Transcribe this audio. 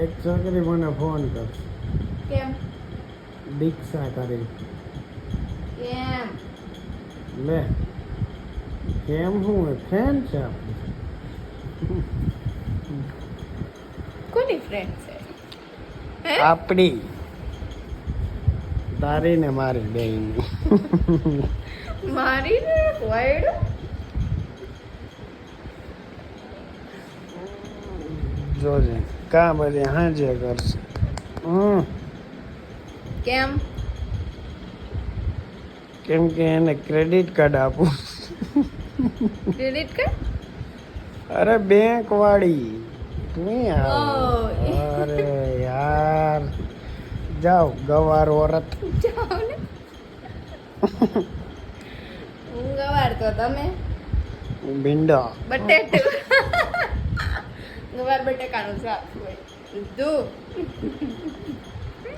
એક છોકરી મને ફોન કર કેમ દીક્ષા કરી કેમ લે કેમ હું ફ્રેન્ડ છે આપણી કોની ફ્રેન્ડ છે હે આપણી તારી ને મારી બેયની મારી ને વાયડો જોજે કા બધી હાજે કરશે કેમ કેમ કે એને ક્રેડિટ કાર્ડ આપું ક્રેડિટ કાર્ડ અરે બેંક વાળી તું આવ ઓહ. અરે યાર જાઓ ગવાર ઓરત જાઓ ને હું ગવાર તો તમે ભીંડા બટેટું ગવાર બટેકાનું શાક હોય દૂધ